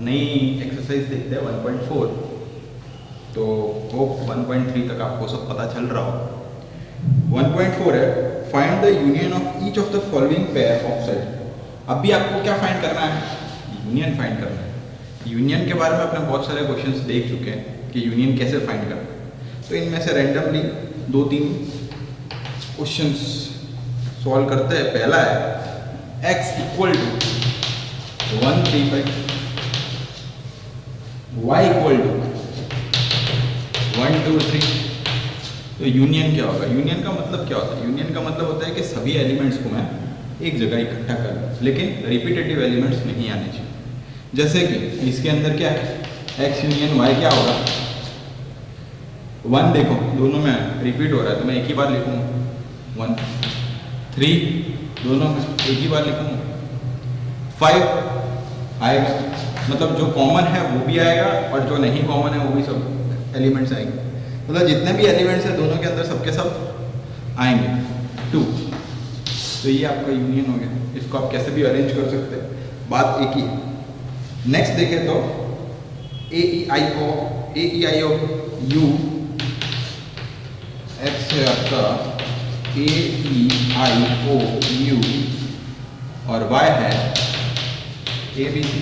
नई एक्सरसाइज देखते हैं 1.4। तो होप 1.3 तक आपको सब पता चल रहा हो। 1.4 है find the union of each of the following pair of set. अभी आपको क्या फाइंड करना है? यूनियन फाइंड करना है। यूनियन के बारे में अपने बहुत सारे क्वेश्चंस देख चुके हैं कि यूनियन कैसे फाइंड करना है। तो इनमें से रैंडमली 2-3 क्वेश्चंस सॉल्व करते हैं। पहला है x equal to 135, y equal to 1 2 3। तो यूनियन क्या होगा? यूनियन का मतलब क्या होता है? यूनियन का मतलब होता है कि सभी एलिमेंट्स को मैं एक जगह इकट्ठा कर लूँ, लेकिन रिपीटेटिव एलिमेंट्स नहीं आने चाहिए। जैसे कि इसके अंदर क्या है, x यूनियन y क्या होगा? 1 देखो दोनों में रिपीट हो रहा है तो मैं एक ही बार लिखूंगा 1। 3 दोनों में एक ही बार लिखूंगा। 5 आएगा, मतलब जो कॉमन है वो भी आएगा और जो नहीं कॉमन है वो भी सब एलिमेंट्स आएंगे। मतलब जितने भी एलिमेंट्स हैं दोनों के अंदर सबके सब आएंगे। 2, तो ये आपका यूनियन हो गया। इसको आप कैसे भी अरेंज कर सकते हैं, बात एक ही है। नेक्स्ट देखें तो ए E I O you x है आपका ए ई आई ओ यू और वाई है ए बी सी।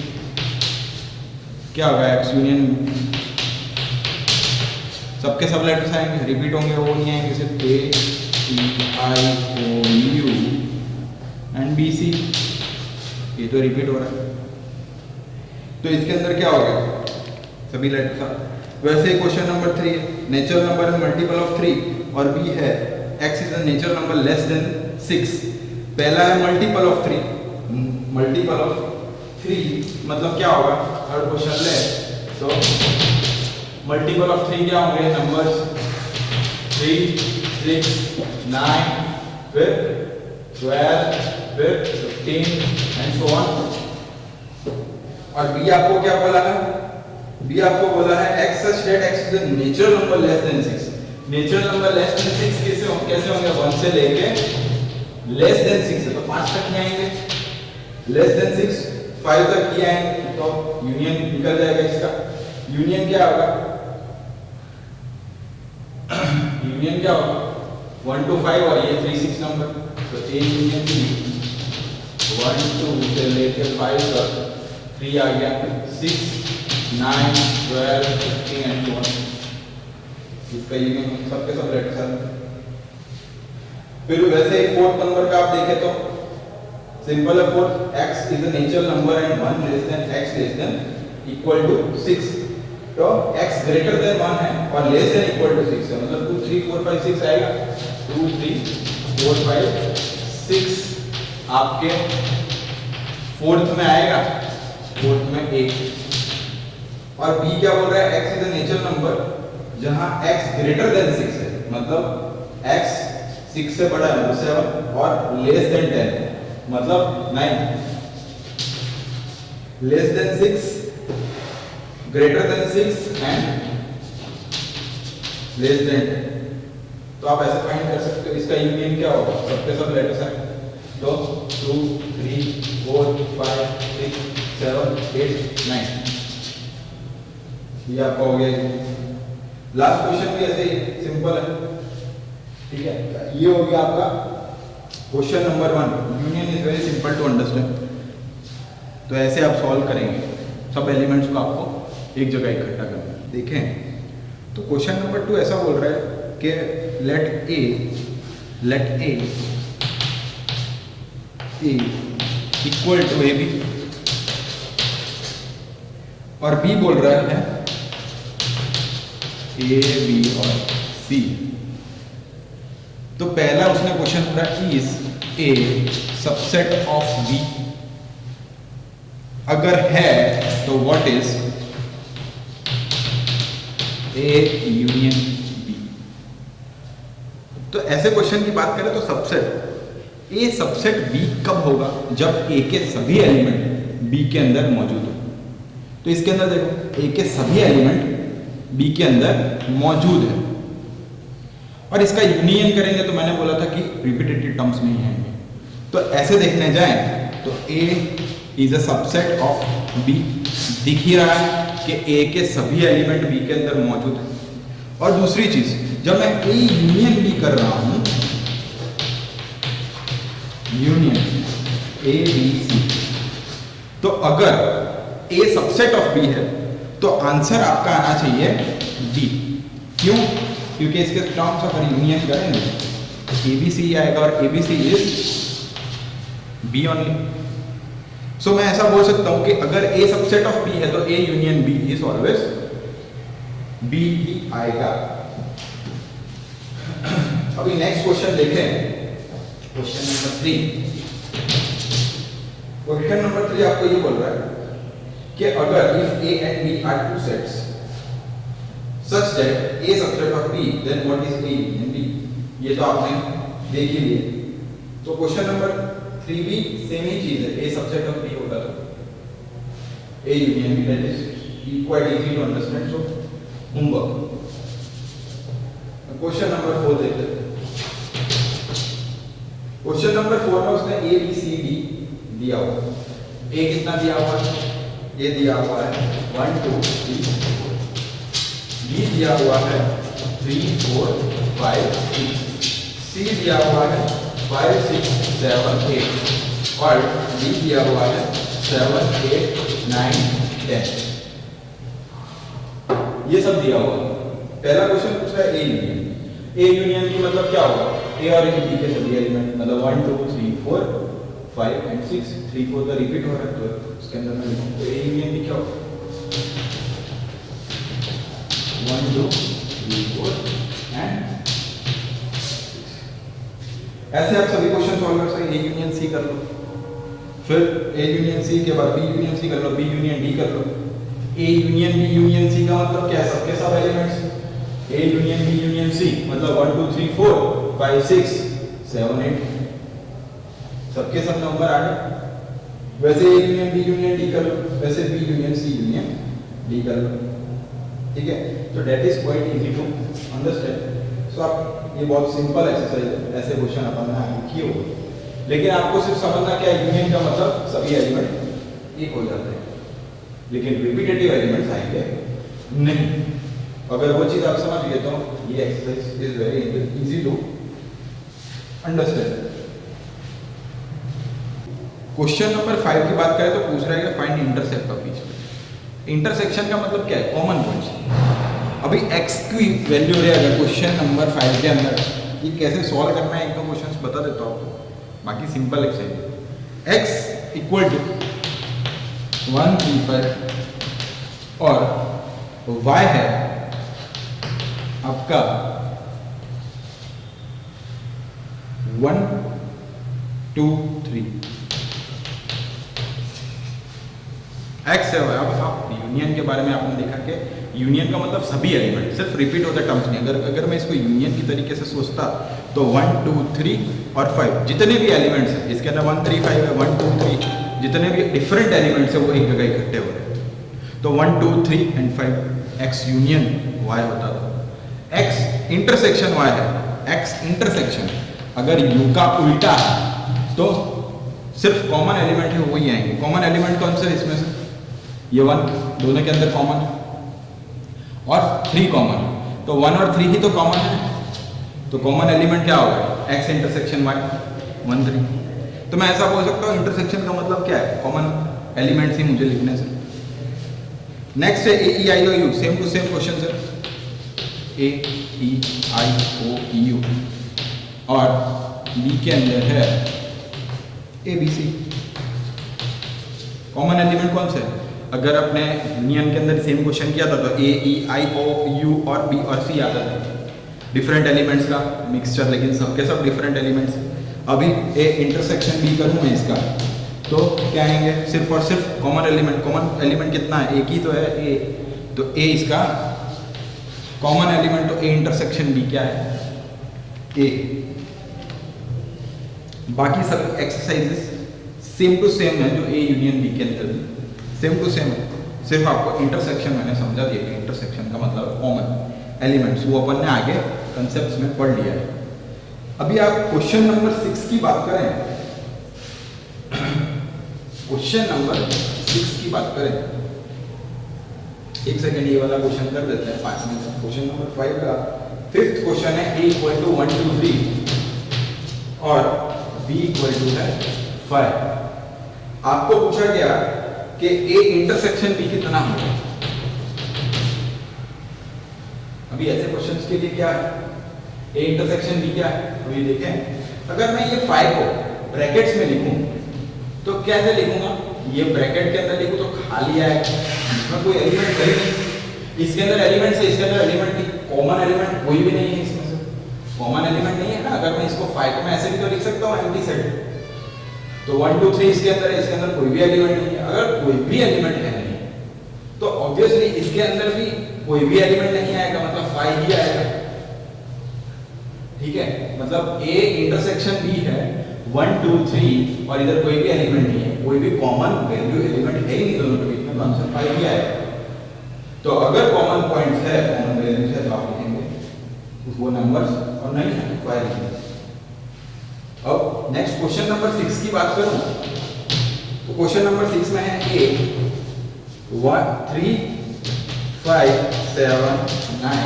क्या होगा? एक्स यूनियन सबके सब लेटर्स आएंगे, रिपीट होंगे, वो नहीं आएंगे, सिर्फ ए E I O you and B C. ये तो रिपीट हो रहा है, तो इसके अंदर क्या होगा? सभी लेटर्स। वैसे क्वेश्चन नंबर 3 है natural number is multiple of 3 और बी है x is a natural number less than 6। पहला है मल्टीपल ऑफ 3, मल्टीपल ऑफ 3 मतलब क्या होगा? अगर क्वेश्चन ले तो मल्टीपल ऑफ 3 क्या होंगे? नंबर्स 3 6 9 फिर 12 फिर 15 एंड सो ऑन। और बी आपको क्या बोला है? बी आपको बोला है x such that x is a natural number less than 6। Natural number less than 6 कैसे होंगे? 1 से लेके लेस देन 6 है तो 5 तक नहीं आएंगे। लेस देन 6 5 तक ही आएंगे तो यूनियन निकल जाएगा इसका। यूनियन क्या होगा? यूनियन क्या होगा? 1 to 5 और ये 3 6 नंबर, तो ए यूनियन बी 1 2 से लेके 5 तक 3 आ गया, 6 9 12 15 एंड so on। इसका यूनियन सबके सब लेटर्स आते हैं। फिर वैसे ही 4th नंबर का आप देखें तो सिंपल है। 4 x is a natural number and 1 less than x less than equal to 6। तो x ग्रेटर देन 1 है और लेस देन इक्वल टू 6 है, मतलब 2 3 4 5 6 आएगा। 2 3 4 5 6 आपके 4th में आएगा, 4th में 1। और b क्या बोल रहा है? x is a natural number जहां x ग्रेटर देन 6 है, मतलब x 6 से बड़ा है मतलब 7 और लेस देन 10 मतलब 9। Less than 6 greater than 6 and less than 10। तो आप ऐसे फाइंड कर सकते हो। इसका यूनियन क्या होगा? सबके सब लेटर्स हैं तो 2 3 4 5 6 7 8 9। ये आपका हो गया। लास्ट क्वेश्चन भी ऐसे ही सिंपल है, ठीक है। ये हो गया आपका question number 1। Union is very simple to understand. तो ऐसे आप सॉल्व करेंगे, सब एलिमेंट्स को आपको एक जगह इकट्ठा करना है। देखें तो क्वेश्चन नंबर 2 ऐसा बोल रहा है कि let A equal to A B और बी बोल रहा है ए बी और सी। तो पहला उसने क्वेश्चन पूरा is A subset of B, अगर है तो what is A union B. तो ऐसे क्वेश्चन की बात करें तो सबसेट ए सबसेट बी कब होगा? जब ए के सभी एलिमेंट बी के अंदर मौजूद हो। तो इसके अंदर देखो ए के सभी एलिमेंट बी के अंदर मौजूद है और इसका यूनियन करेंगे तो मैंने बोला था कि रिपीटेटिव टर्म्स में ही आएंगे। तो ऐसे देखने जाएं तो A is a subset of B दिख ही रहा है कि ए के सभी एलिमेंट बी के अंदर मौजूद है। और दूसरी चीज, जब मैं ए यूनियन बी कर रहा हूं, यूनियन ए बी सी, तो अगर ए सबसेट ऑफ बी है तो आंसर आपका आना चाहिए डी। क्यों? क्योंकि इसके टर्म्स अगर यूनियन करेंगे एबीसी आएगा और एबीसी इज बी ओनली। सो मैं ऐसा बोल सकता हूं कि अगर ए सबसेट ऑफ बी है तो A union B is always B ही आएगा। अभी नेक्स्ट क्वेश्चन देखें, क्वेश्चन नंबर 3। क्वेश्चन नंबर 3 आपको ये बोल रहा है कि अगर if A and B are two sets such that a subset of b, then what is a union b? ये तो आपने देख ही लिया। तो क्वेश्चन नंबर 3 भी सेम ही चीज है, a subset of b होगा तो a union b, that is quite easy to understand, so homework। Question number 4 देखते हैं। क्वेश्चन नंबर 4 में उसने a b c d दिया हुआ, a कितना दिया हुआ है, ये दिया हुआ है 1 2 3 4, B दिया हुआ है 3 4 5 6, C दिया हुआ है 5 6 7 8 और D दिया हुआ है 7 8 9 10। ये सब दिया हुआ है। पहला क्वेश्चन पूछ रहा है ए यूनियन। ए यूनियन की मतलब क्या होगा? ए और बी के सभी एलिमेंट, मतलब 1 2 3 4 5 एंड 6, 3 4 का रिपीट हो रहा है तो उसके अंदर मैं लिखूं तो ए यूनियन भी क्या होगा? 1 2 3 4 एंड 6। ऐसे आप सभी क्वेश्चन सॉल्व कर सकते हैं। ए यूनियन सी कर लो, फिर ए यूनियन सी के बाद बी यूनियन सी कर लो, बी यूनियन डी कर लो। A union B union C का मतलब क्या है? सबके सब elements. A union B union C मतलब 1 2 3 4 5 6 7 8, सबके सब नंबर आ गए। वैसे A union B union D कर लो, वैसे B union C union D कर लो। ठीक है, तो that is quite easy to understand. So आप ये बहुत सिंपल एक्सरसाइज है, ऐसे क्वेश्चन अपन ने आगे किए हो, लेकिन आपको सिर्फ समझना क्या है, यूनियन का मतलब सभी एलिमेंट एक हो जाते हैं, लेकिन रिपीटेटिव एलिमेंट्स आएंगे नहीं। अगर वो चीज आप समझ गए तो ये exercise is very easy to understand. Question number 5 की बात करें तो पूछ रहा है कि find intersect of each. Intersection का मतलब क्या है? Common points. अभी x की वैल्यू है अगर क्वेश्चन नंबर 5 के अंदर, ये कैसे सॉल्व करना है एक दो क्वेश्चंस बता देता हूं आपको, बाकी simple exercise. x equal to 1 3 5 और y है आपका 1 2 3। एक्स है। अब आप यूनियन के बारे में आपने देखा कि यूनियन का मतलब सभी एलिमेंट, सिर्फ रिपीट होता टर्म्स नहीं। अगर मैं इसको यूनियन की तरीके से सोचता तो 1 2 3 और 5 जितने भी एलिमेंट्स हैं, इसके अंदर 1 3 5 है, 1 2 3 जितने भी डिफरेंट एलिमेंट्स है वो एक जगह इकट्ठे हो रहे हैं। तो 1 2 3 एंड 5 एक्स यूनियन वाई होता था। एक्स इंटरसेक्शन वाई है। एक्स इंटरसेक्शन अगर यू का उल्टा है तो सिर्फ कॉमन एलिमेंट है वही आएंगे। कॉमन एलिमेंट कौन से इसमें से? ये 1 दोनों के अंदर कॉमन है और 3 कॉमन, तो 1 और 3 ही तो कॉमन है, तो कॉमन एलिमेंट क्या होगा? X intersection Y 1 3। तो मैं ऐसा बोल सकता हूँ इंटरसेक्शन का मतलब क्या है? कॉमन एलिमेंट्स ही मुझे लिखने से। नेक्स्ट है A E I O U, same to same question है। A E I O you और बी के अंदर है A B C. Common element कौन से है? अगर अपने यूनियन के अंदर सेम क्वेश्चन किया था तो ए ई आई ओ यू और बी और सी आता था, डिफरेंट एलिमेंट्स का मिक्सचर, लेकिन सबके सब डिफरेंट एलिमेंट्स। अभी ए इंटरसेक्शन बी करूँ मैं इसका तो क्या आएंगे? सिर्फ और सिर्फ कॉमन एलिमेंट कितना है? एक ही तो है ए, तो ए इसका कॉमन एलिमेंट, तो ए इंटरसेक्शन बी क्या है? ए। बाकी सब एक्सरसाइजेस सेम टू सेम है जो ए यूनियन बी के अंदर सेम टू सेम है, सिर्फ आपको इंटरसेक्शन मैंने समझा दिया कि इंटरसेक्शन का मतलब कॉमन एलिमेंट्स, वो अपन ने आगे कंसेप्ट्स में पढ़ लिया है। अभी आप क्वेश्चन नंबर 6 की बात करें, क्वेश्चन नंबर 6 की बात करें एक सेकेंड ये वाला क्वेश्चन कर देते हैं 5 मिनट। क्वेश्चन नंबर 5 का 5th क्वेश्चन है a इक्वल टू 1 2 3 और b इक्वल टू है 5। आपको पूछा गया कि a इंटरसेक्शन b कितना होगा। अभी ऐसे क्वेश्चंस के लिए क्या है, a इंटरसेक्शन b क्या है। अभी देखें, अगर मैं ये 5 को ब्रैकेट्स में लिखूं तो कैसे लिखूंगा, ये ब्रैकेट के अंदर लिखूं तो खाली आएगा, इसमें कोई एलिमेंट है नहीं। इसके अंदर एलिमेंट से इसके अंदर एलिमेंट की कॉमन एलिमेंट कोई भी नहीं है, इसमें से कॉमन एलिमेंट नहीं है ना। अगर मैं इसको 5 को मैं ऐसे भी तो लिख सकता हूँ एम्प्टी सेट, तो 1 2 3 इसके अंदर है, इसके अंदर कोई भी एलिमेंट नहीं है। अगर कोई भी एलिमेंट है नहीं तो ऑब्वियसली इसके अंदर भी कोई भी एलिमेंट नहीं आएगा, मतलब 5 ही आएगा। ठीक है, मतलब a इंटरसेक्शन b है 1 2 3 और इधर कोई भी एलिमेंट नहीं है, कोई भी कॉमन वैल्यू एलिमेंट है ही नहीं दोनों के बीच में, तो आंसर 5 ही आएगा। तो अगर कॉमन पॉइंट है, कॉमन वैल्यूज है, तो आप लिखेंगे वो नंबर्स, और नहीं है तो 5 लिखेंगे। अब नेक्स्ट क्वेश्चन नंबर 6 की बात करूं तो क्वेश्चन नंबर 6 में है a 1 3 5 7 9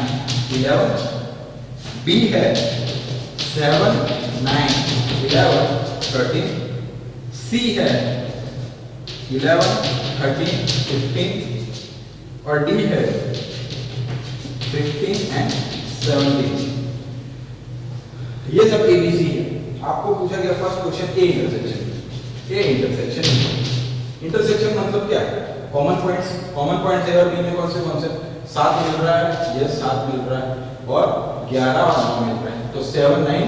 11, b है 7 9 11 13, c है 11 13 15 और d है 15 एंड 17। ये सब ABC है। आपको पूछा गया first question A intersection. A intersection, intersection मतलब क्या है, common points. Common points A और बी में कौन से 7 मिल रहा है, यस 7 मिल रहा है, और 11 और 9 मिल रहा है, तो 7 9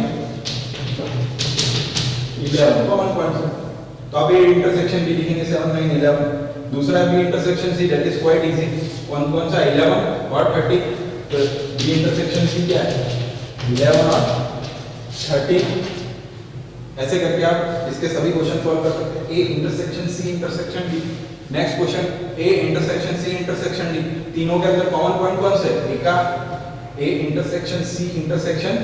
11 कॉमन पॉइंट्स है। तो अब ये इंटरसेक्शन भी लिखेंगे 7 9 11। दूसरा भी intersection C, that is quite easy. कौन सा 11 और 30, तो बी इंटरसेक्शन सी क्या है 11 और 30। ऐसे करके आप इसके सभी क्वेश्चन सॉल्व कर सकते हैं। A intersection C intersection D. Next question A intersection C intersection D, तीनों के अंदर कॉमन पॉइंट कौन से है, एक का A intersection C intersection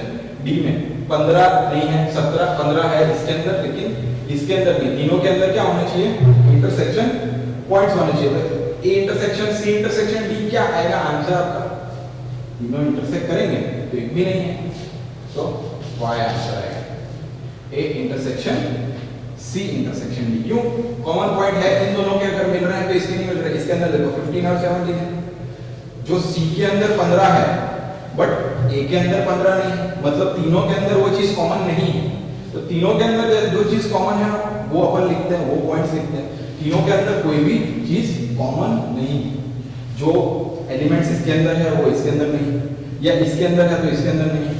D में 15 नहीं है, 17 15 है इसके अंदर, लेकिन इसके अंदर नहीं। तीनों के अंदर क्या होना चाहिए, इंटरसेक्शन पॉइंट्स होने चाहिए। A intersection C intersection D क्या आएगा आंसर आपका, तीनों इंटरसेक्ट करेंगे तो एक भी नहीं है, तो वाई आंसर आएगा। A intersection C intersection D, क्यों, कॉमन पॉइंट है इन दोनों के, अगर मिल रहे हैं तो इसके नहीं मिल रहे। इसके अंदर देखो 15 और 17 है, जो सी के अंदर 15 है बट ए के अंदर 15 नहीं है, मतलब तीनों के अंदर वो चीज कॉमन नहीं है। तो तीनों के अंदर जो चीज कॉमन है वो अपन लिखते हैं, वो पॉइंट्स लिखते हैं। तीनों के अंदर कोई भी चीज कॉमन नहीं, जो एलिमेंट्स इसके अंदर है वो इसके अंदर नहीं, या इसके अंदर है तो इसके अंदर नहीं।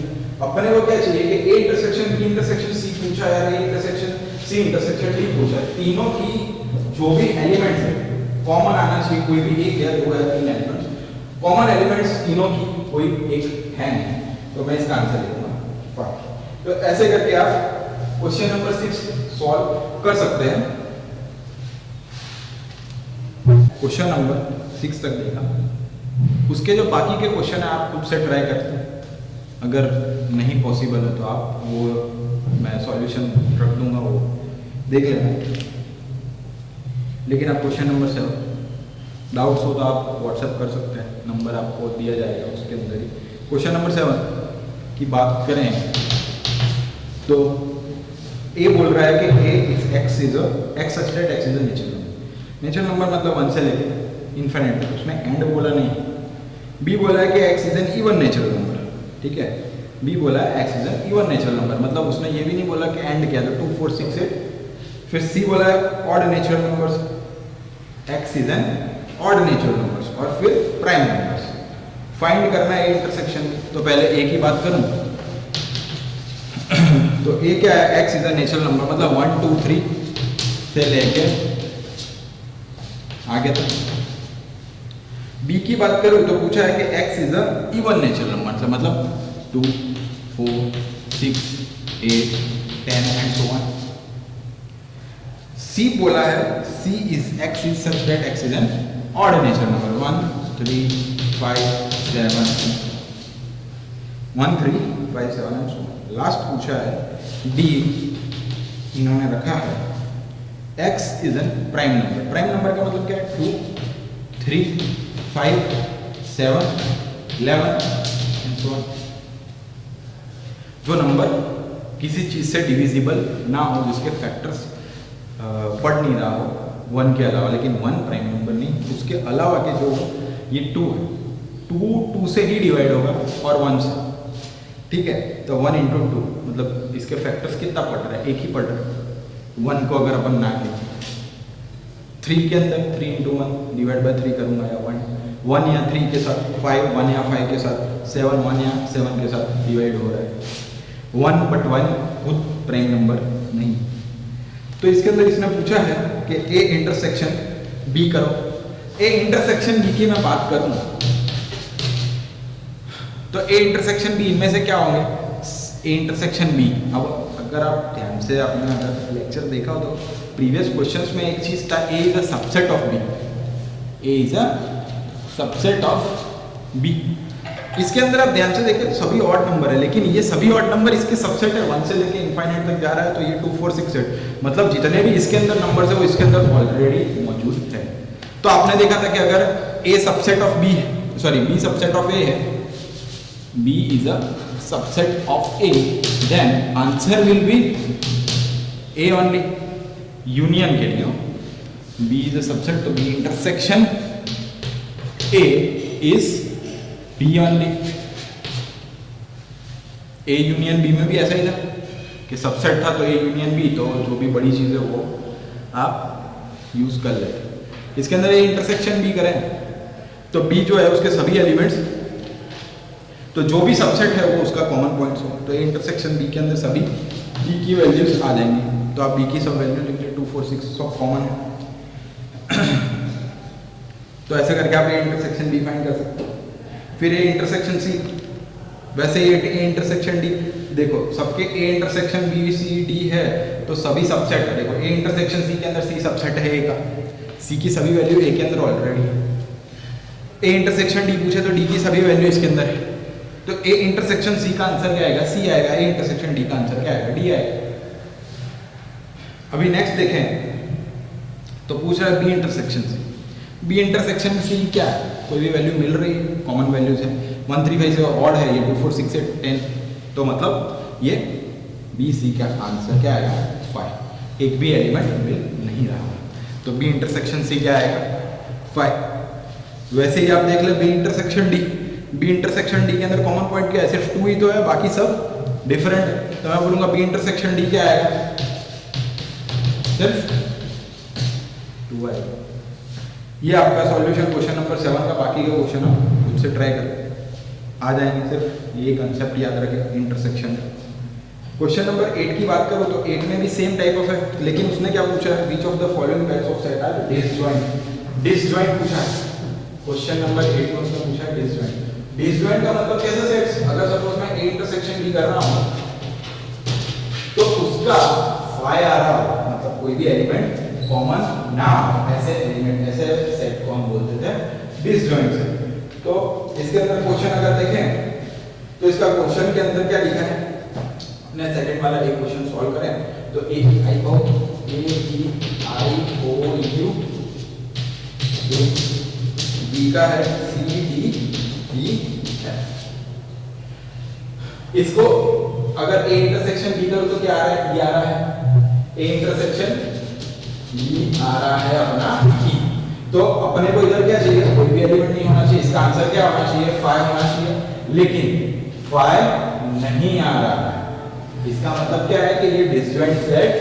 अपने को क्या चाहिए कि A intersection B intersection C पूछा है, A intersection C intersection D पूछा है, तीनों की जो भी एलिमेंट्स है कॉमन आना चाहिए। कोई भी एक या दो या तीन एलिमेंट्स कॉमन एलिमेंट्स तीनों की कोई एक है नहीं, तो मैं इसका आंसर लिखूंगा 5। तो ऐसे करके आप क्वेश्चन नंबर 6 सॉल्व कर सकते हैं। क्वेश्चन नंबर 6 तक देखा, उसके जो बाकी के क्वेश्चन है आप खुद से ट्राई करते हैं। अगर नहीं पॉसिबल है तो आप वो मैं सॉल्यूशन रख दूंगा, वो देख लेना। लेकिन आप क्वेश्चन नंबर 7 डाउट्स हो तो आप व्हाट्सएप कर सकते हैं, नंबर आपको दिया जाएगा उसके अंदर ही। क्वेश्चन नंबर 7 की बात करें तो ए बोल रहा है कि A is x is x such that x is a natural number. Natural number मतलब 1 से लेके इन्फिनिट, उसमें एंड बोला नहीं। बी बोला है कि x is an even natural number, ठीक है, बी बोला है x is an even natural number, मतलब उसने ये भी नहीं बोला कि एंड क्या था 2 4 6 8। फिर सी बोला है odd natural numbers, x is an odd natural numbers, और फिर प्राइम नंबर्स। फाइंड करना है इंटरसेक्शन, तो पहले ए की बात करूं तो ए क्या है, x is a natural number, मतलब 1 2 3 से लेके आगे तक। बी की बात करूं तो पूछा है कि x is a even natural number, मतलब 2 4 6 8 10 एंड सो ऑन। सी बोला है c is x is such that x is an odd natural number, 1 3 5 7 1 3 5 7 and so on. Last पूछा है डी, इन्होंने रखा है x is N prime number. Prime number का मतलब क्या है, 2 3 5, 7, 11 एंड सो ऑन। जो नंबर किसी चीज से डिविजिबल ना हो, जिसके फैक्टर्स पढ़ नहीं रहा हो 1 के अलावा, लेकिन 1 प्राइम नंबर नहीं, उसके अलावा के जो ये 2 है, 2 से ही डिवाइड होगा और 1 से, ठीक है। तो 1 इंटू 2 मतलब इसके फैक्टर्स कितना पढ़ रहा है, एक ही पढ़ रहा है। 1 को अगर अपन ना लें 3 के अंदर 3 इंटू 1 डिवाइड बाय 3 करूंगा, या 1 या 3 के साथ, 5 1 या 5 के साथ, 7 1 या 7 के साथ डिवाइड हो रहा है 1, बट 1 खुद प्राइम नंबर नहीं। तो इसके अंदर इसने पूछा है कि ए इंटरसेक्शन बी करो। ए इंटरसेक्शन बी की मैं बात करूं तो ए इंटरसेक्शन बी इनमें से क्या होंगे, ए इंटरसेक्शन बी। अब अगर आप ध्यान से आपने अगर लेक्चर देखा हो तो प्रीवियस क्वेश्चंस में एक चीज था, A is a subset of B, A is a subset of B. इसके अंदर आप ध्यान से देखिए तो सभी ऑड नंबर है, लेकिन ये सभी ऑड नंबर इसके सबसेट है, 1 से लेके इनफाइनाइट तक जा रहा है। तो ये 2 4 6 8 मतलब जितने भी इसके अंदर नंबर्स है वो इसके अंदर ऑलरेडी मौजूद है। तो आपने देखा था कि अगर ए सबसेट ऑफ बी है, sorry B subset of A है, B is a subset of A, then answer will be A only. Union के लिए बी इज अ सबसेट, तो B intersection A is B only. A union B में भी ऐसा ही था कि subset था तो ए यूनियन बी, तो जो भी बड़ी चीज है वो आप यूज कर लेते। इसके अंदर ए इंटरसेक्शन बी करें तो बी जो है उसके सभी एलिमेंट्स, तो जो भी सबसेट है वो उसका कॉमन पॉइंट्स हो, तो ए इंटरसेक्शन बी के अंदर सभी बी की वैल्यूज आ जाएंगी। तो आप बी की सब वैल्यू लिख लीजिए, 2 4 6 सब कॉमन है। तो ऐसे करके आप ए इंटरसेक्शन बी फाइंड कर सकते हो। फिर ए इंटरसेक्शन सी, वैसे ये ए इंटरसेक्शन डी, देखो सबके A intersection B C D है तो सभी सबसेट है। देखो ए इंटरसेक्शन सी के अंदर सी सबसेट है ए का, सी की सभी वैल्यू ए के अंदर ऑलरेडी है। ए इंटरसेक्शन डी पूछे तो डी की सभी वैल्यू इसके अंदर है, तो ए इंटरसेक्शन सी का आंसर क्या आएगा, सी आएगा। ए इंटरसेक्शन डी का आंसर क्या आएगा, डी आएगा। अभी नेक्स्ट देखें तो पूछ रहा है B intersection C. B intersection C क्या है, कोई भी वैल्यू मिल रही है, कॉमन वैल्यूज है, 1 3 5 से ऑड है, ये 2 4 6 8 10, तो मतलब ये बी सी का आंसर क्या आएगा, 5। एक भी एलिमेंट मिल नहीं रहा, तो बी इंटरसेक्शन सी क्या आएगा, 5। वैसे ही आप देख ले B intersection D, B intersection D के अंदर कॉमन पॉइंट क्या है, सिर्फ 2 ही तो है, बाकी सब डिफरेंट है। तो मैं बोलूंगा बी इंटरसेक्शन डी क्या आएगा, सिर्फ 2 आएगा। ये आपका सॉल्यूशन क्वेश्चन नंबर 7 का। बाकी का क्वेश्चन आप खुद से ट्राई करें, आ जाएंगे। सिर्फ ये कंसेप्ट याद रखें इंटरसेक्शन का। क्वेश्चन नंबर 8 की बात करो तो 8 में भी सेम टाइप ऑफ है, लेकिन उसने क्या पूछा है, which of the following types of set are disjoint. Disjoint पूछा है क्वेश्चन नंबर 8 में, उसने पूछा है डिसजॉइंट। डिसजॉइंट का मतलब कैसे सेट्स, अगर सपोज मैं ए इंटरसेक्शन भी कर रहा हूं तो उसका फाई आ रहा हो, मतलब कोई भी एलिमेंट कॉमन ना हो, ऐसे एलिमेंट, ऐसे सेट को हम बोलते थे डिसजॉइंट सेट। तो इसके अंदर क्वेश्चन अगर देखें तो इसका क्वेश्चन के अंदर क्या लिखा है, अपने सेकंड वाला एक क्वेश्चन सॉल्व करें तो ए आई ओ यू, बी का है सी डी ई एफ। इसको अगर ए इंटरसेक्शन बी करो तो क्या आ रहा है, ये आ रहा है ए इंटरसेक्शन बी आ रहा है अपना ई। तो अपने को इधर क्या चाहिए, कोई भी एलिमेंट नहीं होना चाहिए, इसका आंसर क्या होना चाहिए, 5 होना चाहिए, लेकिन 5 नहीं आ रहा है। इसका मतलब क्या है कि ये disjoint set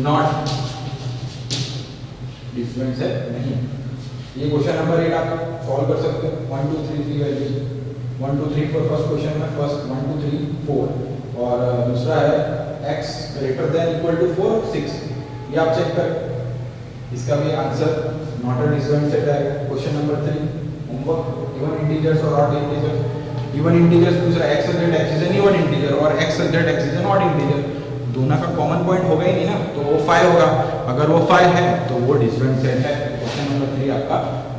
not disjoint set नहीं। ये क्वेश्चन नंबर 8 आप सॉल्व कर सकते हो। 1 2 3 3 वैल्यूज 1 2 3 4 फर्स्ट क्वेश्चन में, फर्स्ट 1 2 3 4 और दूसरा है x greater than equal to 4 6। ये आप चेक करें, इसका भी answer not a disjoint set है। Question number 3 homework, even integers और ऑड इंटीजर्स। इवन इंटीजर्स पूछ रहा है x z x is an even integer और x z x is an odd integer, दोनों का कॉमन पॉइंट होगा ही नहीं ना, तो वो 5 होगा। अगर वो 5 है तो वो डिसजॉइंट सेट है। क्वेश्चन नंबर 3 आपका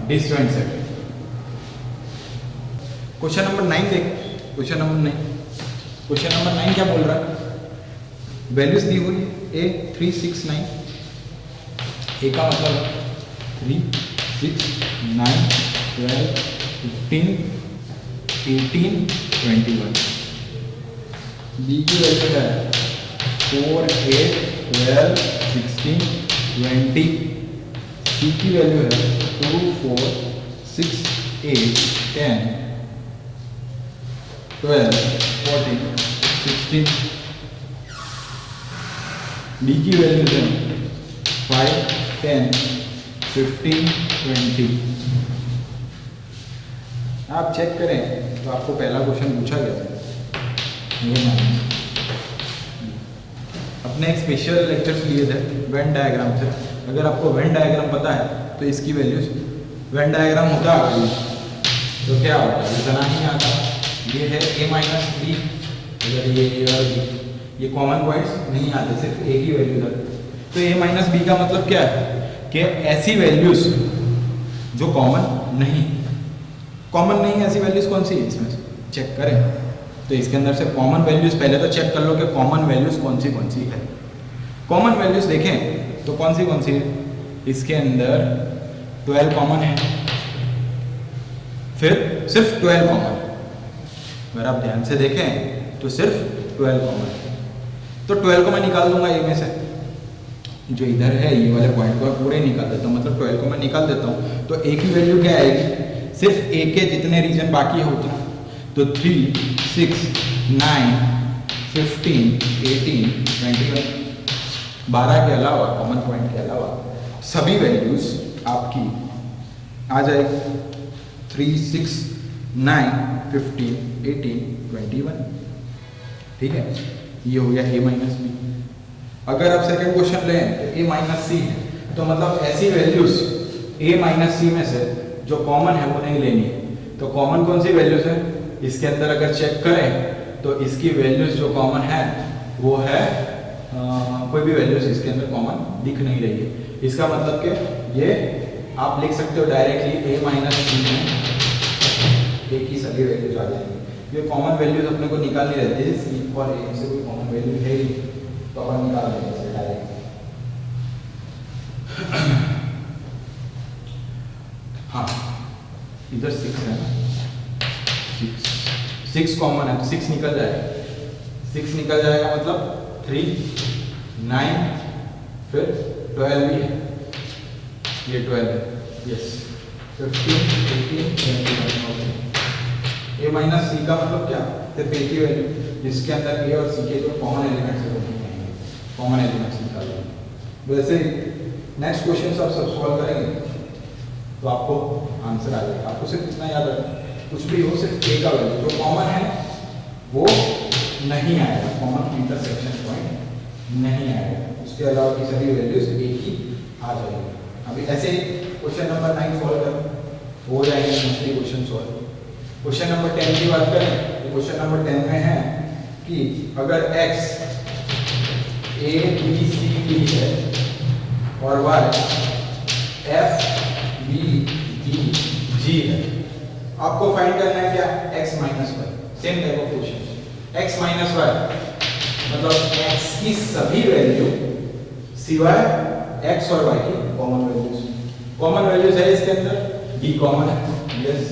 डिसजॉइंट सेट है। क्वेश्चन नंबर 9 देख, क्वेश्चन नंबर 9, क्वेश्चन नंबर 9 क्या बोल रहा है, वैल्यूज दी हुई ए 3 6 9। ए का मतलब 3 6 9 12 15 18 21। बी की वैल्यू है 4 8 12 16 20। सी की वैल्यू है 2 4 6 8 10 12 14 16। डी की वैल्यू है 5 10 15 20। आप चेक करें तो आपको पहला क्वेश्चन पूछा गया था ये माइनस। अपने एक स्पेशल लेक्चर्स लिए थे वेन डायग्राम से। अगर आपको वेन डायग्राम पता है तो इसकी वैल्यूज वेन डायग्राम होता है तो क्या होता है, इतना नहीं आता। ये है a माइनस बी, अगर ये a और b ये कॉमन पॉइंट्स नहीं आते, सिर्फ a की वैल्यू आती। तो a माइनस बी का मतलब क्या है कि ऐसी वैल्यूज जो कॉमन नहीं ऐसी वैल्यूज कौन सी है इसमें से चेक करें। तो इसके अंदर से कॉमन वैल्यूज पहले तो चेक कर लो कि कॉमन वैल्यूज कौन सी है। कॉमन वैल्यूज देखें तो कौन सी है। इसके अंदर 12 कॉमन है, फिर सिर्फ 12 कॉमन। अगर आप ध्यान से देखें तो सिर्फ 12 कॉमन है, तो 12 को मैं निकाल दूंगा ए में से। जो इधर है ये वाले पॉइंट को पूरे निकाल देता हूँ, मतलब 12 को मैं निकाल देता हूँ। तो ए की वैल्यू क्या आएगी, सिर्फ ए के जितने रीजन बाकी होते हैं तो 3 6 9 15 18 21। 12 के अलावा कॉमन पॉइंट के अलावा सभी वैल्यूज आपकी आ जाएगी 3 6 9 15 18 21। ठीक है, ये हो गया a माइनस बी। अगर आप सेकंड क्वेश्चन लें तो a माइनस सी है, तो मतलब ऐसी वैल्यूज a माइनस सी में से जो कॉमन है वो नहीं लेनी है। तो कॉमन कौन सी वैल्यूज है इसके अंदर, अगर चेक करें तो इसकी वैल्यूज जो कॉमन है वो है कोई भी वैल्यूज इसके अंदर कॉमन दिख नहीं रही है। इसका मतलब कि ये आप लिख सकते हो डायरेक्टली a माइनस सी में a की सभी वैल्यूज आ जाएंगी। ये कॉमन वैल्यूज अपने को निकालनी रहती है, सी और a से कोई कॉमन वैल्यू है ही तो अपन निकाल देंगे इसे डायरेक्ट। हाँ, इधर 6 है ना, 6 कॉमन है तो 6 निकल जाएगा। 6 निकल जाएगा मतलब 3 9 फिर 12 भी है, ये 12 है, यस 15 18 21। ए माइनस सी का मतलब क्या, सिर्फ ए की वैल्यू जिसके अंदर ए और सी के जो कॉमन एलिमेंट्स है कॉमन एलिमेंट्स निकाल लेंगे। वैसे नेक्स्ट क्वेश्चन आप सब सॉल्व करेंगे तो आपको आंसर आ जाएगा। आपको सिर्फ इतना याद रखना, कुछ भी हो सिर्फ ए का वैल्यू जो कॉमन है वो नहीं आएगा, कॉमन इंटरसेक्शन पॉइंट नहीं आएगा, उसके अलावा की सभी वैल्यूज एक ही आ जाएगी। अभी ऐसे ही क्वेश्चन नंबर 9 सॉल्व करें, हो जाएंगे mostly question solve. Question number 10 की बात करें तो क्वेश्चन नंबर 10 में है कि अगर x a b c d है और y f b d g है, आपको फाइंड करना है क्या x minus Y. Same type of question, x minus Y मतलब x की सभी वैल्यू सिवाय x और y की कॉमन वैल्यूज। कॉमन वैल्यूज है इसके अंदर, d कॉमन है, यस।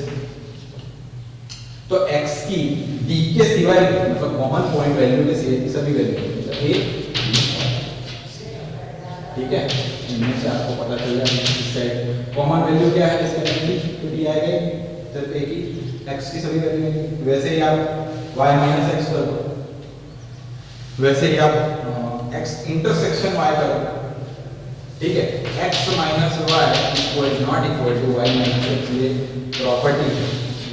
तो x की d के सिवाय मतलब कॉमन पॉइंट वैल्यू के सिवाय की सभी वैल्यू मतलब a ठीक है, इनमें से आपको पता चल जाएगा इस साइड कॉमन वैल्यू क्या है इसके अंदर, तो d आएगा सिर्फ a की, x की सभी वैल्यू है। वैसे ही आप y माइनस x कर दो, वैसे ही आप x इंटरसेक्शन y कर दो, ठीक है। x minus Y equal not equal to y minus x, ये प्रॉपर्टी है,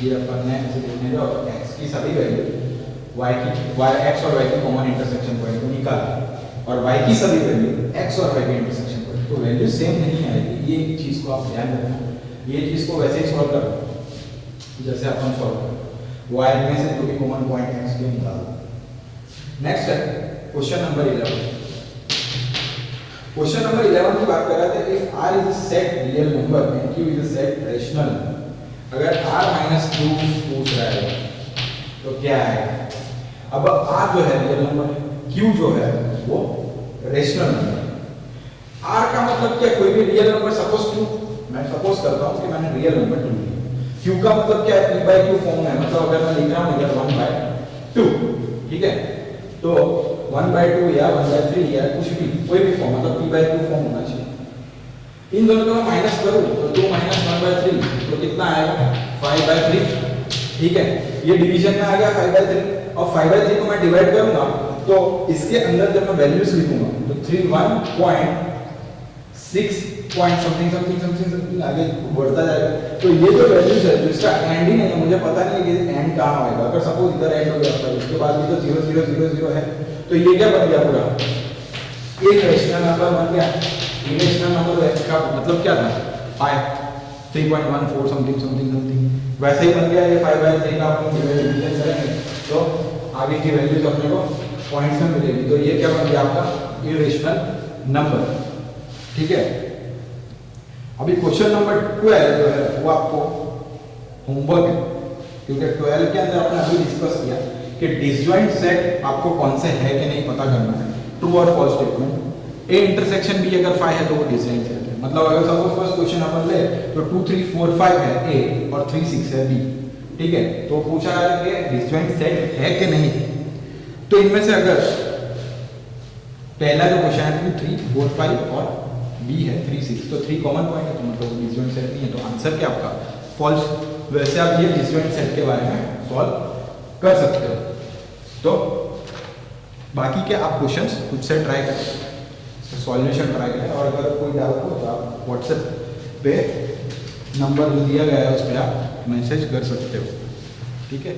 ये अपन ने ऐसे देखने जाओ तो x की सभी वैल्यू y की x और y की कॉमन इंटरसेक्शन पॉइंट को निकाल और y की सभी वैल्यू x और y के इंटरसेक्शन पॉइंट, तो वैल्यू सेम नहीं आएगी। ये चीज को आप ध्यान रखना, ये चीज को वैसे ही सॉल्व करो जैसे अपन सॉल्व करो, y में से जो भी कॉमन पॉइंट है उसको निकालो। नेक्स्ट है क्वेश्चन नंबर 11। क्वेश्चन नंबर 11 की बात कर रहे थे, if r is a set real number and q is a set rational. अगर r माइनस q पूछ रहा है तो क्या है, अब r जो है रियल नंबर है, q जो है वो रेशनल नंबर है। r का मतलब क्या, कोई भी रियल नंबर, सपोज q मैं सपोज करता हूँ कि मैंने रियल नंबर 2 लिया। क्यू का मतलब क्या है, p by q फॉर्म है, मतलब अगर मैं लिख रहा हूँ इधर 1/2, ठीक है, तो 1/2 या 1/3 या कुछ भी कोई भी फॉर्म, मतलब p by q फॉर्म होना चाहिए। इन दोनों को मैं माइनस करूँ तो 2 - 1/3 तो कितना आएगा 5/3, ठीक है, ये डिवीजन में आ गया 5/3, और 5/3 को मैं डिवाइड करूंगा तो इसके अंदर जब मैं वैल्यूज लिखूंगा तो 31.6 पॉइंट समथिंग आगे बढ़ता जाएगा। तो ये जो वैल्यूज है, जिसका एंड ही नहीं है, मुझे पता नहीं है कि एंड कहाँ होएगा। अगर सपोज इधर एंड हो गया तो उसके बाद भी तो 0 0 0 0 है, तो ये क्या बन गया पूरा इरेशनल नंबर बन गया। इरेशनल नंबर का मतलब क्या था, 3.14 समथिंग वैसे ही बन गया। ये 5/3 का अपन डिवीजन करेंगे तो आगे की वैल्यूज अपने को पॉइंट्स में मिलेगी। तो ये क्या बन गया आपका इरेशनल नंबर, ठीक है। अभी क्वेश्चन नंबर 12 जो है वो आपको होमवर्क है, क्योंकि 12 के अंदर आपने अभी डिस्कस किया कि डिसजॉइंट सेट आपको कौन से है कि नहीं पता करना है, ट्रू और false statement. A intersection B अगर 5 है तो वो डिसजॉइंट सेट है। मतलब अगर सपोज फर्स्ट क्वेश्चन अपन ले तो 2 3 4 5 है ए और 3 6 है बी, ठीक है, तो पूछा है कि डिसजॉइंट सेट है कि नहीं। तो इनमें से अगर पहला जो क्वेश्चन है 2 3 4 5 और बी है 3 6, तो 3 कॉमन पॉइंट है, तो मतलब डिसजॉइंट सेट नहीं है, तो आंसर क्या आपका फॉल्स। वैसे आप ये डिसजॉइंट सेट के बारे में सॉल्व कर सकते हो। तो बाकी के आप क्वेश्चंस खुद से ट्राई करें, सॉल्यूशन ट्राई करें, और अगर कोई डाउट हो तो आप व्हाट्सएप पे नंबर जो दिया गया है उस पर आप मैसेज कर सकते हो, ठीक है।